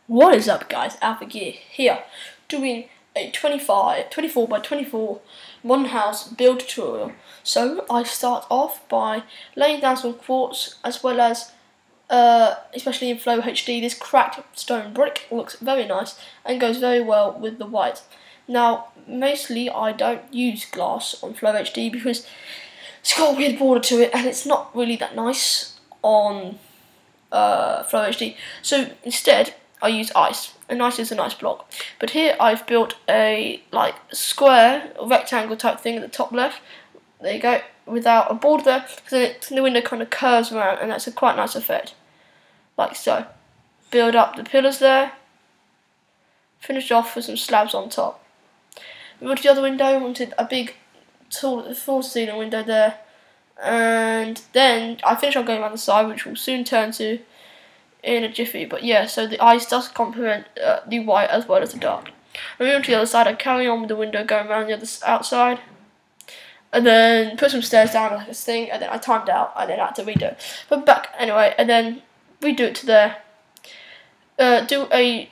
What is up, guys? Alpha Gear here, doing a 24 by 24 modern house build tutorial. So I start off by laying down some quartz, as well as especially in Flow HD, this cracked stone brick looks very nice and goes very well with the white. Now, mostly I don't use glass on Flow HD because it's got a weird border to it and it's not really that nice on Flow HD. So instead, I use ice, and ice is a nice block. But here I've built a square, rectangle type thing at the top left. There you go, without a border there, because then the window kind of curves around, and that's a quite nice effect, like so. Build up the pillars there. Finish off with some slabs on top. Move on to the other window. I wanted a big, tall, floor-to-ceiling window there, and then I finish off going around the side, which will soon turn to in a jiffy. But yeah, so the ice does complement the white as well as the dark. Moving on to the other side, I carry on with the window going around the other outside, and then put some stairs down like this thing, and then I timed out, and then I had to redo it. But back anyway, and then redo it to there. Do a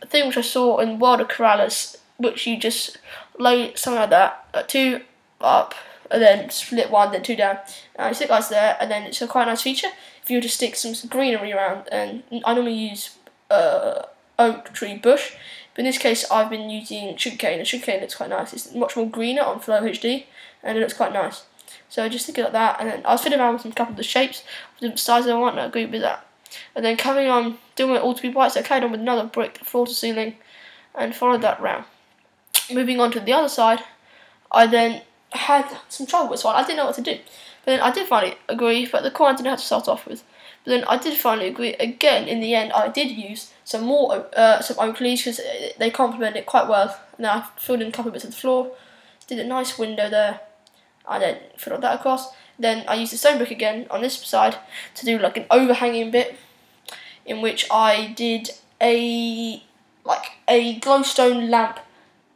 thing which I saw in World of Corrales, which you just lay something like that, two up, and then split one, then two down. And you stick lights there, and then it's a quite nice feature. If you were to stick some greenery around, and I normally use oak tree bush, but in this case I've been using sugarcane, and sugarcane looks quite nice. It's much more greener on Flow HD, and it looks quite nice. So just stick it like that, and then I'll fit around with some couple of the shapes, with the sizes I want, and I agree with that. And then carrying on, doing it all to be white, so I carried on with another brick, floor to ceiling, and followed that round. Moving on to the other side, I then had some trouble with this one. I didn't know what to do. But then I did finally agree, but the core I didn't have to start off with. But then I did finally agree again. In the end, I did use some more some oak leaves because they complement it quite well. Now I filled in a couple of bits of the floor, did a nice window there. I then filled that across. Then I used the stone brick again on this side to do like an overhanging bit, in which I did a glowstone lamp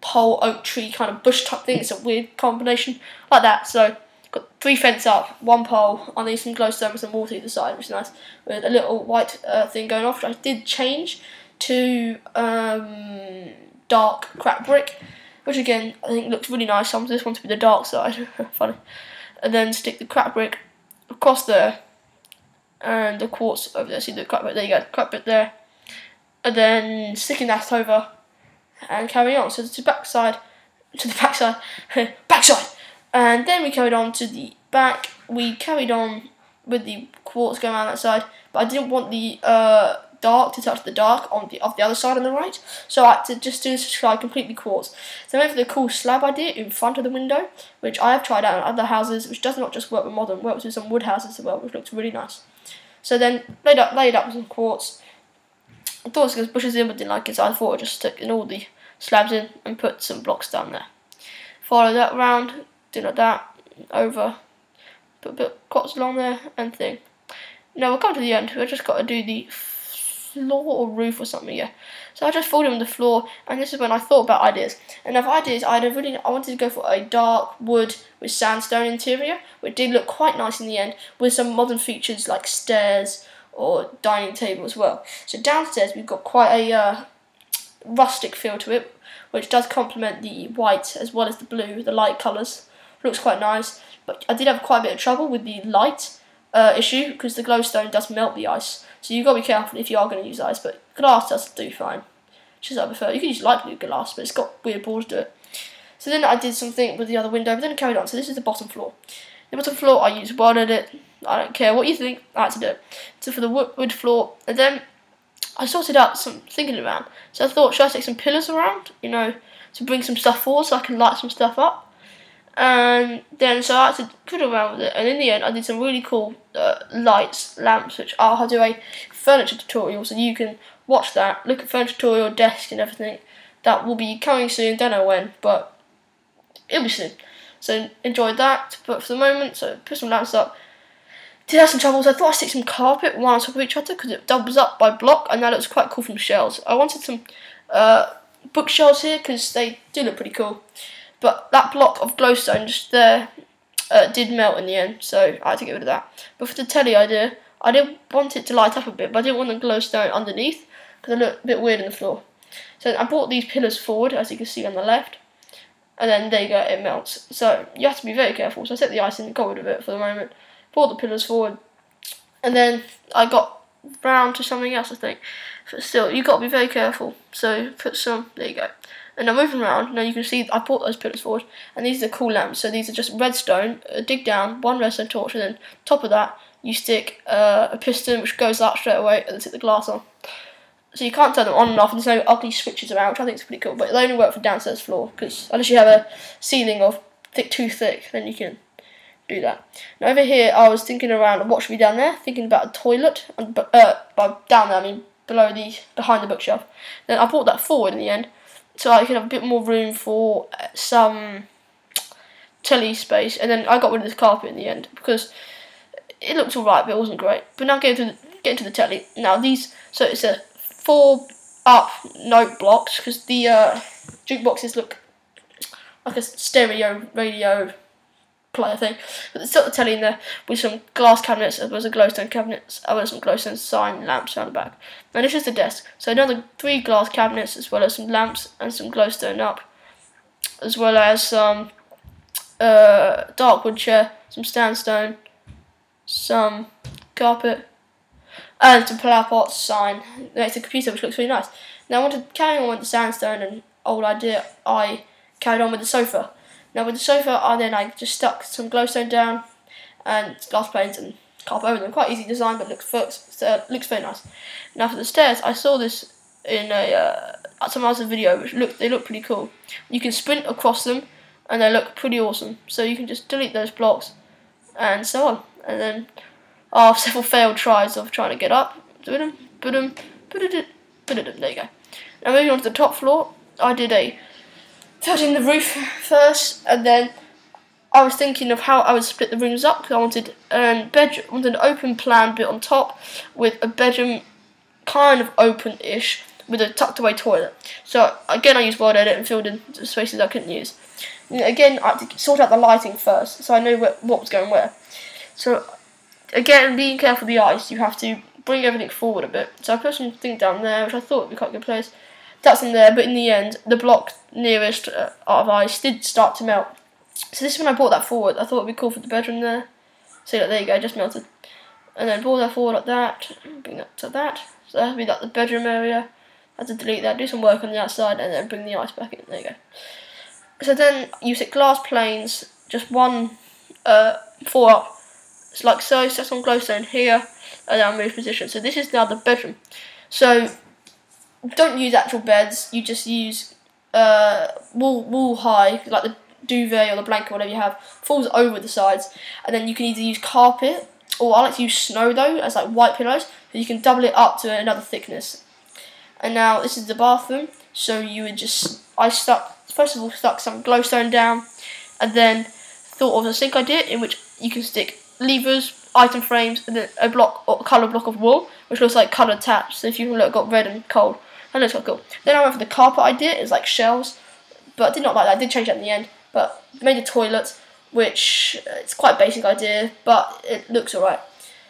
pole oak tree kind of bush type thing. It's a weird combination like that. So got 3 fence up, 1 pole, underneath some glowstone with some water either side, which is nice, with a little white thing going off, which I did change to dark cracked brick, which again I think looks really nice. So I want this one to be the dark side. Funny. And then stick the cracked brick across there, and the quartz over there. See the cracked brick? There you go, cracked brick there. And then sticking that over, and carry on. So to the backside, backside. And then we carried on to the back. We carried on with the quartz going around that side, but I didn't want the dark to touch the dark on the other side on the right, so I had to just do this slide completely quartz. So I went for the cool slab idea in front of the window, which I have tried out in other houses, which does not just work with modern, works with some wood houses as well, which looks really nice. So then laid up with some quartz. I thought it was going to bushes in, but didn't like it, so I thought I'd just stick in all the slabs in and put some blocks down there. Follow that round, do like that, over, put a bit of quartz along there, and thing. Now we'll come to the end. We've just got to do the floor or roof or something, yeah. So I just filled in the floor, and this is when I thought about ideas. And of ideas, I wanted to go for a dark wood with sandstone interior, which did look quite nice in the end, with some modern features like stairs or dining table as well. So downstairs we've got quite a rustic feel to it, which does complement the white as well as the blue, the light colours. Looks quite nice, but I did have quite a bit of trouble with the light issue, because the glowstone does melt the ice, so you've got to be careful if you are going to use ice, but glass does do fine, which is I prefer. You can use light blue glass, but it's got weird borders to it. So then I did something with the other window, but then I carried on. So this is the bottom floor. The bottom floor I used welded it. I don't care what you think, I had to do it. So for the wood floor, and then I sorted out some thinking around. So I thought, should I take some pillars around, you know, to bring some stuff forward so I can light some stuff up? And then so I had to put around with it, and in the end I did some really cool lamps, which I'll do a furniture tutorial, so you can watch that, look at furniture tutorial, desk and everything. That will be coming soon, don't know when, but it'll be soon. So enjoy that, but for the moment, so put some lamps up. Did have some trouble, so I thought I'd stick some carpet one on top of each other, because it doubles up by block, and that looks quite cool from shelves. I wanted some bookshelves here, because they do look pretty cool. But that block of glowstone just there did melt in the end, so I had to get rid of that. But for the telly idea, I did want it to light up a bit, but I didn't want the glowstone underneath. because they look a bit weird on the floor. So I brought these pillars forward, as you can see on the left, and then there you go, it melts. So you have to be very careful. So I set the ice in, got rid of it for the moment, brought the pillars forward, and then I got round to something else, I think. But still, you've got to be very careful. So put some, there you go. And I'm moving around, now you can see I brought those pillars forward, and these are the cool lamps. So these are just redstone, dig down, one redstone torch, and then top of that, you stick a piston which goes up straight away, and then stick the glass on. So you can't turn them on and off, and there's no ugly switches around, which I think is pretty cool. But they only work for downstairs floor, because unless you have a ceiling of too thick, then you can do that. Now over here, I was thinking around what should be down there, thinking about a toilet, and by down there I mean behind the bookshelf. Then I brought that forward in the end, so I could have a bit more room for some telly space. And then I got rid of this carpet in the end because it looked alright, but it wasn't great. But now getting to the telly. Now these, so it's a 4-up note blocks, because the jukeboxes look like a stereo radio player thing. But there's still the telly in there with some glass cabinets, as well as a glowstone cabinets, as well as some glowstone sign lamps around the back. And this is the desk. So another 3 glass cabinets, as well as some lamps and some glowstone up, as well as some dark wood chair, some sandstone, some carpet, and some flower pots, sign next to the computer, which looks really nice. Now I want to carry on with the sandstone and old idea. I carried on with the sofa. Now with the sofa, I just stuck some glowstone down and glass panes and carpet over them. Quite easy design, but looks very nice. Now for the stairs, I saw this in some other video, which they look pretty cool. You can sprint across them, and they look pretty awesome. So you can just delete those blocks, and so on. And then after several failed tries of trying to get up, there you go. Now moving on to the top floor, I filled in the roof first, and then I was thinking of how I would split the rooms up, because I wanted an open plan bit on top with a bedroom kind of open-ish with a tucked away toilet. So again, I used Word Edit and filled in the spaces I couldn't use. And again, I had to sort out the lighting first, so I knew what was going where. So again, being careful with the ice, you have to bring everything forward a bit. So I put something down there, which I thought would be quite a good place. That's in there, but in the end, the block nearest out of ice did start to melt. So this is when I brought that forward. I thought it would be cool for the bedroom there. See, like, there you go, just melted. And then brought that forward like that, bring that to that. So that would be like the bedroom area. I had to delete that, do some work on the outside, and then bring the ice back in. There you go. So then you set glass planes, just one 4-up. It's like so, set some glowstone here, and then move position. So this is now the bedroom. So don't use actual beds, you just use wall high, like the duvet or the blanket, whatever you have, falls over the sides, and then you can either use carpet, or I like to use snow though, as like white pillows, so you can double it up to another thickness. And now this is the bathroom, so you would first of all stuck some glowstone down, and then thought of a sink idea in which you can stick levers, item frames, and then a colour block of wool, which looks like coloured taps. So if you look, got red and cold, that looks quite cool. Then I went for the carpet idea. It's like shells, but I did not like that. I did change that in the end, but made a toilet, which it's quite a basic idea, but it looks alright.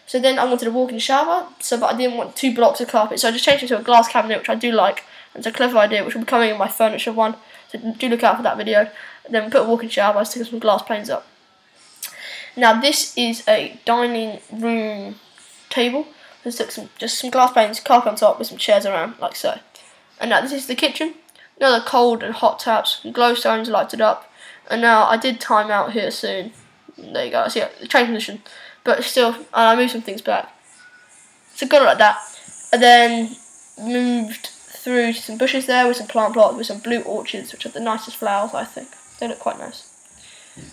So then I wanted a walk-in shower, but I didn't want 2 blocks of carpet, so I just changed it to a glass cabinet, which I do like. It's a clever idea, which will be coming in my furniture one, so do look out for that video. And then put a walk-in shower, I stick some glass panes up. Now this is a dining room table. Just some glass panes, carpet on top with some chairs around, like so. And now this is the kitchen. Another cold and hot taps, glowstones lighted up. And now I did time out here soon. There you go, see the change position. But still, I moved some things back. So got it like that. And then moved through some bushes there with some plant plots with some blue orchids, which are the nicest flowers, I think. They look quite nice.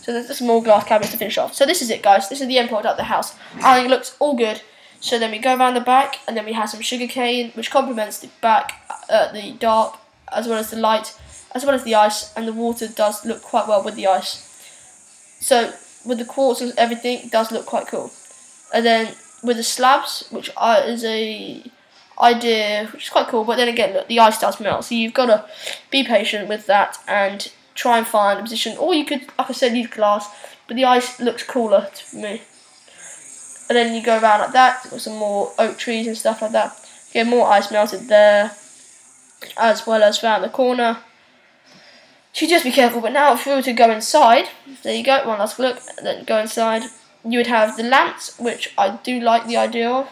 So there's some more glass cabinets to finish off. So this is it, guys. This is the end product of the house. I think it looks all good. So then we go around the back, and then we have some sugarcane, which complements the back, the dark, as well as the light, as well as the ice, and the water does look quite well with the ice. So with the quartz and everything, it does look quite cool. And then with the slabs, which is a idea which is quite cool, but then again, look, the ice does melt, so you've got to be patient with that and try and find a position. Or you could, like I said, use glass, but the ice looks cooler to me. And then you go around like that, with some more oak trees and stuff like that. Get more ice melted there, as well as around the corner. So just be careful. But now if you were to go inside, there you go, one last look, and then go inside, you would have the lamps, which I do like the idea of.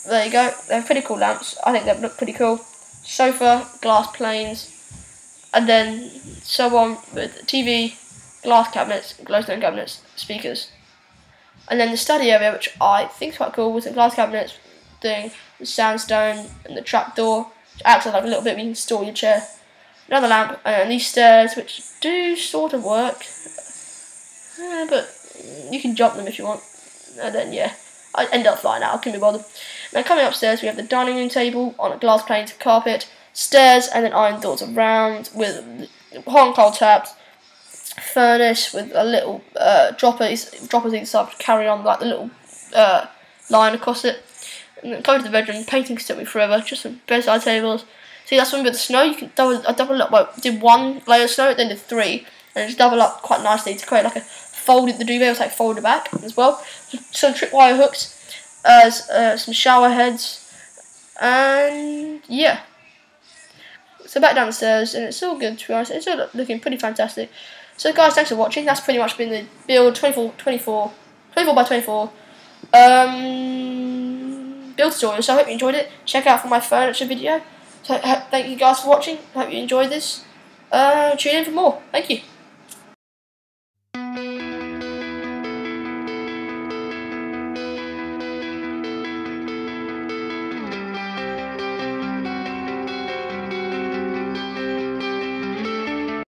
There you go, they're pretty cool lamps. I think they look pretty cool. Sofa, glass planes, and then so on with TV, glass cabinets, glowstone cabinets, speakers. And then the study area, which I think is quite cool, with the glass cabinets doing the sandstone and the trapdoor, which acts like a little bit where you can store your chair. Another lamp, and these stairs, which do sort of work, but you can jump them if you want. And then yeah, I end up flying out, I couldn't be bothered. Now coming upstairs, we have the dining room table on a glass planed carpet, stairs, and then iron doors around with hot and cold taps, furnace with a little droppers either side to carry on like the little line across it. And then coming to the bedroom, painting still me forever, just some bedside tables. See, that's one with the snow. You can double up. Well, did one layer of snow, then did three, and just double up quite nicely to create like a folded. The duvet was like folded back as well. Some tripwire hooks, some shower heads, and yeah. So back down the stairs, and it's all good to be honest. It's all looking pretty fantastic. So guys, thanks for watching. That's pretty much been the build 24 by 24 build tutorial. So I hope you enjoyed it. Check out for my furniture video. So thank you guys for watching. Hope you enjoyed this. Tune in for more. Thank you.